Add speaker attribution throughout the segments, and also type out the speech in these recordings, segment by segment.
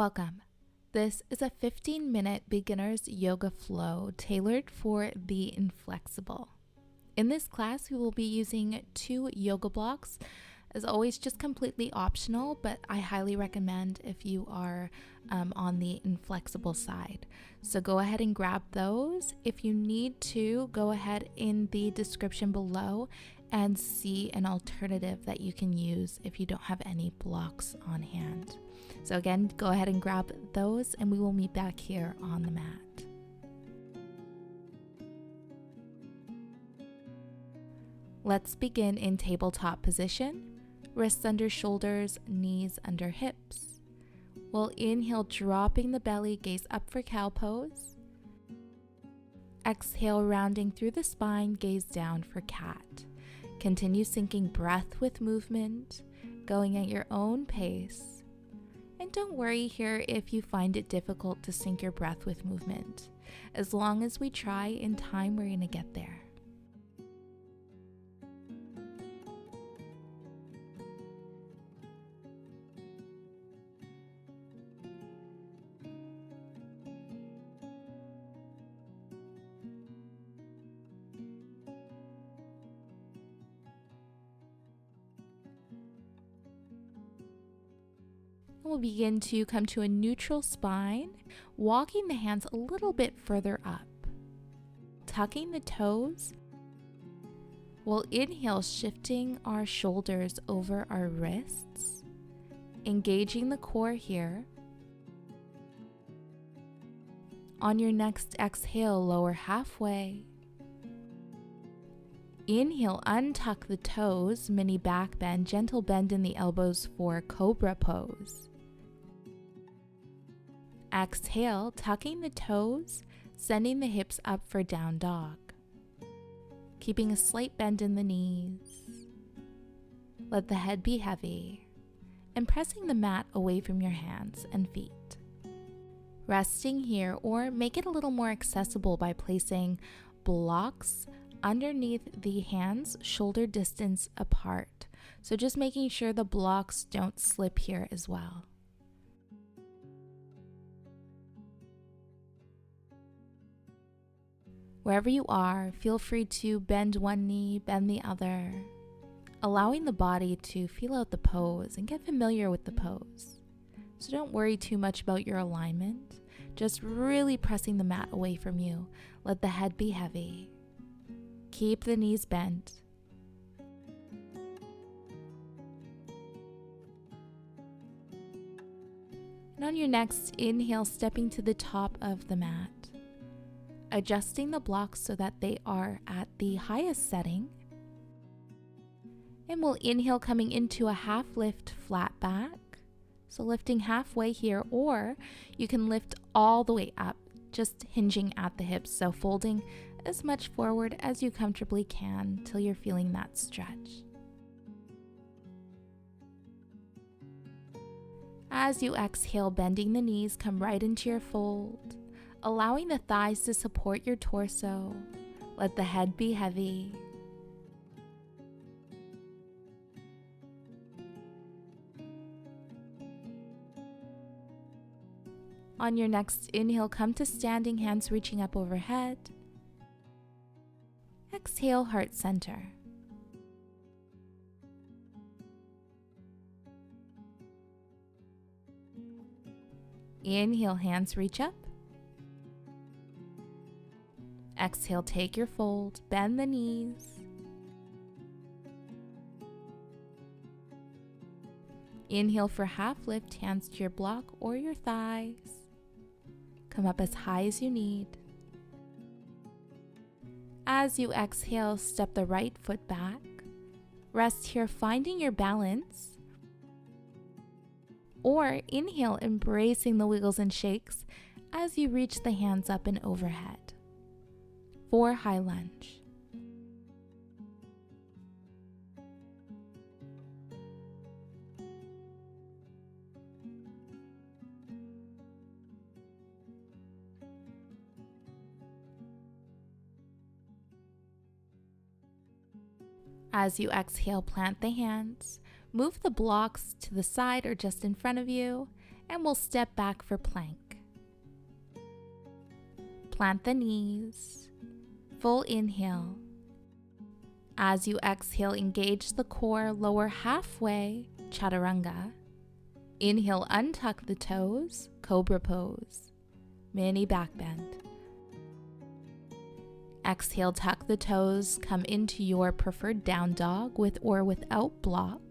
Speaker 1: Welcome. This is a 15-minute beginner's yoga flow tailored for the Inflexible. In this class, we will be using 2 yoga blocks. As always, just completely optional, but I highly recommend if you are on the Inflexible side. So go ahead and grab those. If you need to, go ahead in the description below and see an alternative that you can use if you don't have any blocks on hand. So again, go ahead and grab those and we will meet back here on the mat. Let's begin in tabletop position. Wrists under shoulders, knees under hips. We'll inhale, dropping the belly, gaze up for cow pose. Exhale, rounding through the spine, gaze down for cat. Continue syncing breath with movement, going at your own pace. And don't worry here if you find it difficult to sync your breath with movement. As long as we try, in time we're going to get there. We'll begin to come to a neutral spine, walking the hands a little bit further up. Tucking the toes. We'll inhale, shifting our shoulders over our wrists, engaging the core here. On your next exhale, lower halfway. Inhale, untuck the toes, mini back bend, gentle bend in the elbows for cobra pose. Exhale, tucking the toes, sending the hips up for down dog. Keeping a slight bend in the knees. Let the head be heavy, and pressing the mat away from your hands and feet. Resting here, or make it a little more accessible by placing blocks underneath the hands, shoulder distance apart. So just making sure the blocks don't slip here as well. Wherever you are, feel free to bend one knee, bend the other, allowing the body to feel out the pose and get familiar with the pose. So don't worry too much about your alignment, just really pressing the mat away from you. Let the head be heavy. Keep the knees bent. And on your next inhale, stepping to the top of the mat. Adjusting the blocks so that they are at the highest setting. And we'll inhale, coming into a half lift, flat back. So lifting halfway here, or you can lift all the way up, just hinging at the hips. So folding as much forward as you comfortably can till you're feeling that stretch. As you exhale, bending the knees, come right into your fold. Allowing the thighs to support your torso. Let the head be heavy. On your next inhale, come to standing, hands reaching up overhead. Exhale, heart center. Inhale, hands reach up. Exhale, take your fold, bend the knees. Inhale for half lift, hands to your block or your thighs. Come up as high as you need. As you exhale, step the right foot back. Rest here, finding your balance. Or inhale, embracing the wiggles and shakes as you reach the hands up and overhead. For high lunge. As you exhale, plant the hands, move the blocks to the side or just in front of you, and we'll step back for plank. Plant the knees, full inhale. As you exhale, engage the core, lower halfway, chaturanga. Inhale, untuck the toes, cobra pose, mini back bend. Exhale, tuck the toes, come into your preferred down dog with or without blocks.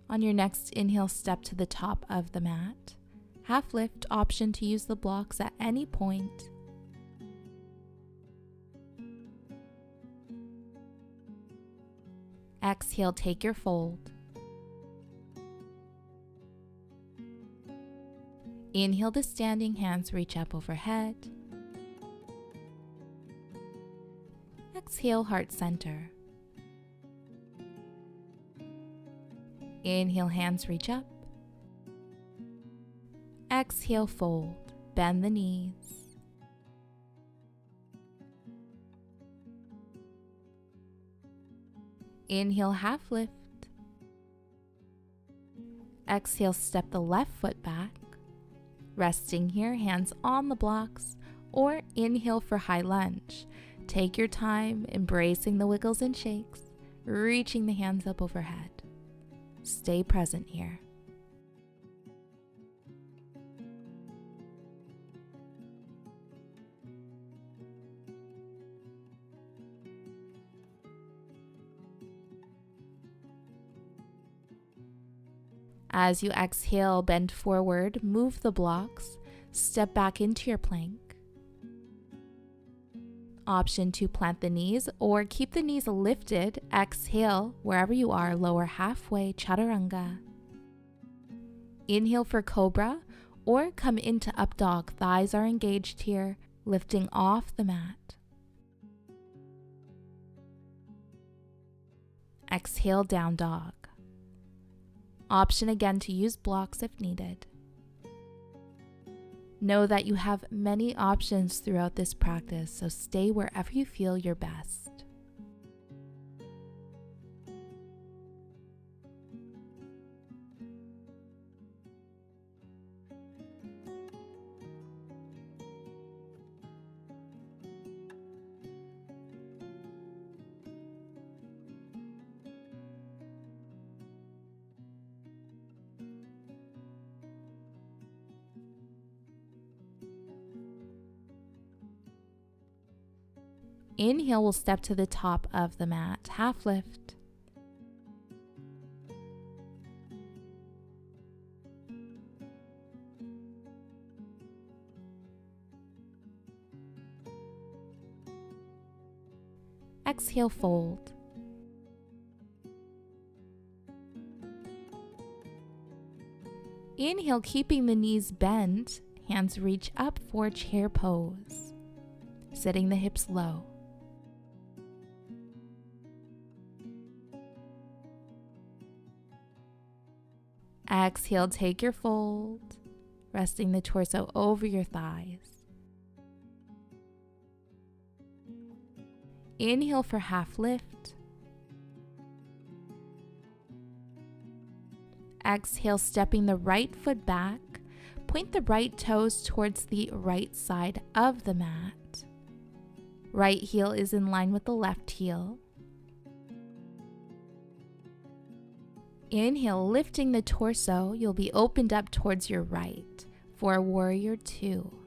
Speaker 1: On your next inhale, step to the top of the mat. Half lift, option to use the blocks at any point. Exhale, take your fold. Inhale to standing, hands reach up overhead. Exhale, heart center. Inhale, hands reach up. Exhale, fold, bend the knees. Inhale, half lift. Exhale, step the left foot back. Resting here, hands on the blocks, or inhale for high lunge. Take your time, embracing the wiggles and shakes, reaching the hands up overhead. Stay present here. As you exhale, bend forward, move the blocks, step back into your plank. Option to plant the knees or keep the knees lifted. Exhale, wherever you are, lower halfway, chaturanga. Inhale for cobra or come into up dog. Thighs are engaged here, lifting off the mat. Exhale, down dog. Option again to use blocks if needed. Know that you have many options throughout this practice, so stay wherever you feel your best. Inhale, we'll step to the top of the mat, half lift. Exhale, fold. Inhale, keeping the knees bent, hands reach up for chair pose, sitting the hips low. Exhale, take your fold, resting the torso over your thighs. Inhale for half lift. Exhale, stepping the right foot back. Point the right toes towards the right side of the mat. Right heel is in line with the left heel. Inhale, lifting the torso, you'll be opened up towards your right for warrior two.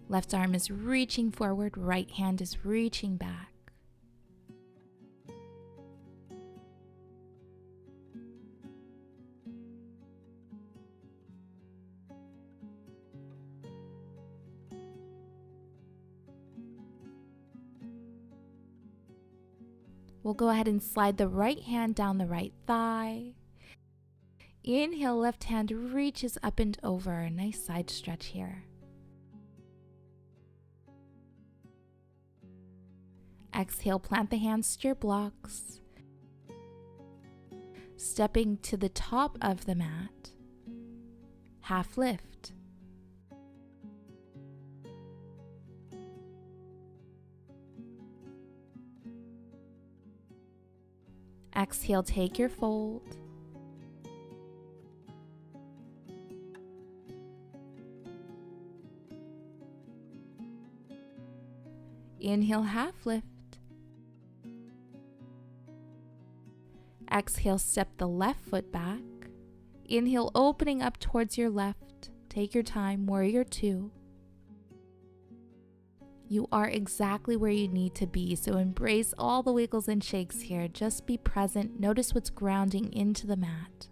Speaker 1: Left arm is reaching forward, right hand is reaching back. We'll go ahead and slide the right hand down the right thigh. Inhale, left hand reaches up and over. A nice side stretch here. Exhale, plant the hands to your blocks. Stepping to the top of the mat. Half lift. exhale, take your fold. Inhale, half lift. Exhale, step the left foot back. Inhale, opening up towards your left. Take your time, warrior two. You are exactly where you need to be, so embrace all the wiggles and shakes here. Just be present. Notice what's grounding into the mat.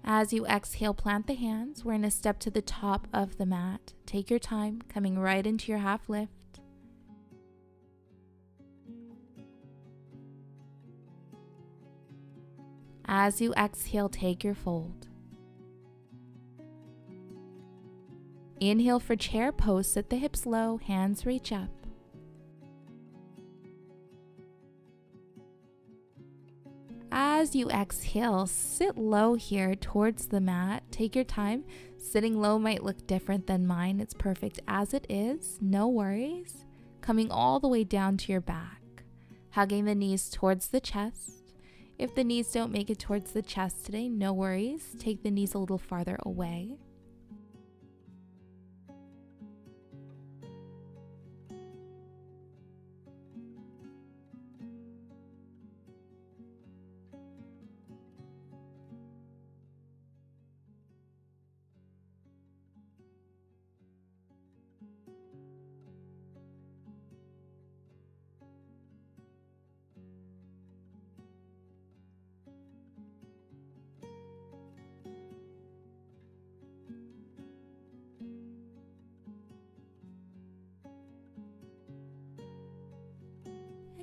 Speaker 1: As you exhale, plant the hands. We're going to step to the top of the mat. Take your time, coming right into your half lift. As you exhale, take your fold. Inhale for chair pose. Sit the hips low, hands reach up. As you exhale, sit low here towards the mat. Take your time. Sitting low might look different than mine. It's perfect as it is. No worries. Coming all the way down to your back. Hugging the knees towards the chest. If the knees don't make it towards the chest today, no worries. Take the knees a little farther away.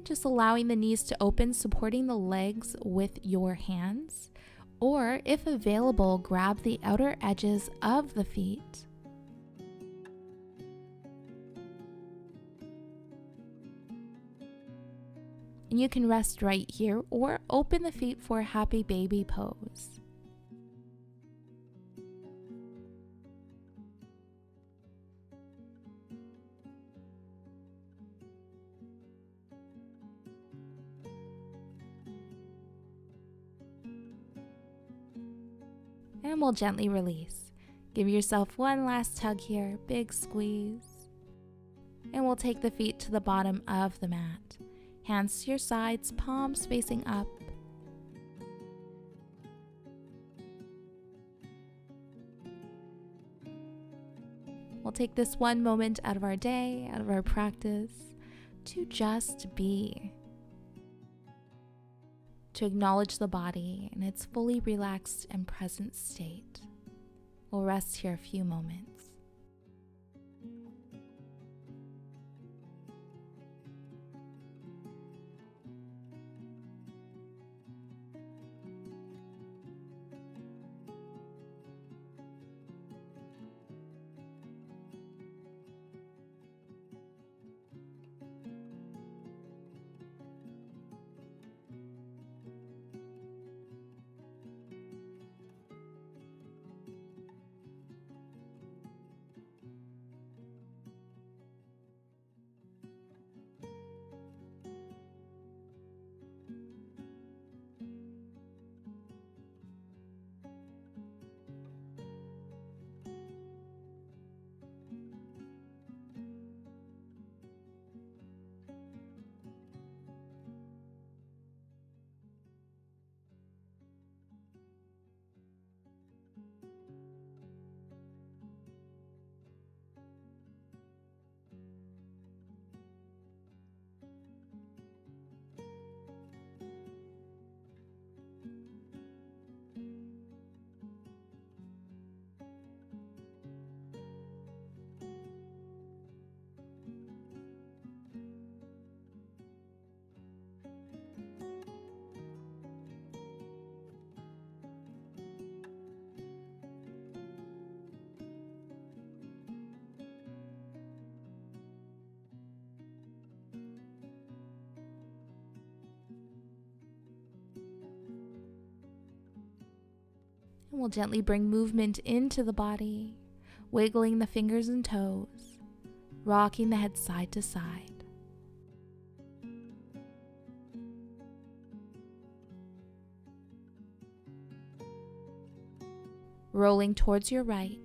Speaker 1: Just allowing the knees to open, supporting the legs with your hands, or if available, grab the outer edges of the feet. And you can rest right here or open the feet for a happy baby pose. And we'll gently release. Give yourself one last tug here, big squeeze. And we'll take the feet to the bottom of the mat. Hands to your sides, palms facing up. We'll take this one moment out of our day, out of our practice, to just be. To acknowledge the body in its fully relaxed and present state. We'll rest here a few moments. And we'll gently bring movement into the body, wiggling the fingers and toes, rocking the head side to side. Rolling towards your right,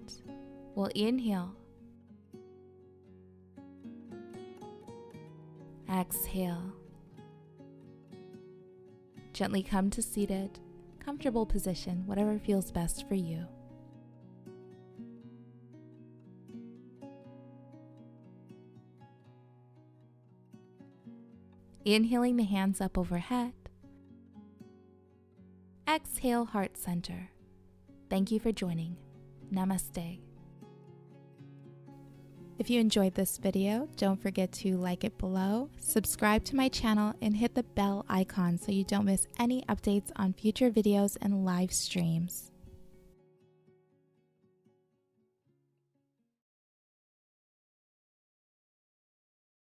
Speaker 1: we'll inhale. Exhale. Gently come to seated, comfortable position, whatever feels best for you. Inhaling the hands up overhead. Exhale, heart center. Thank you for joining. Namaste. If you enjoyed this video, don't forget to like it below, subscribe to my channel, and hit the bell icon so you don't miss any updates on future videos and live streams.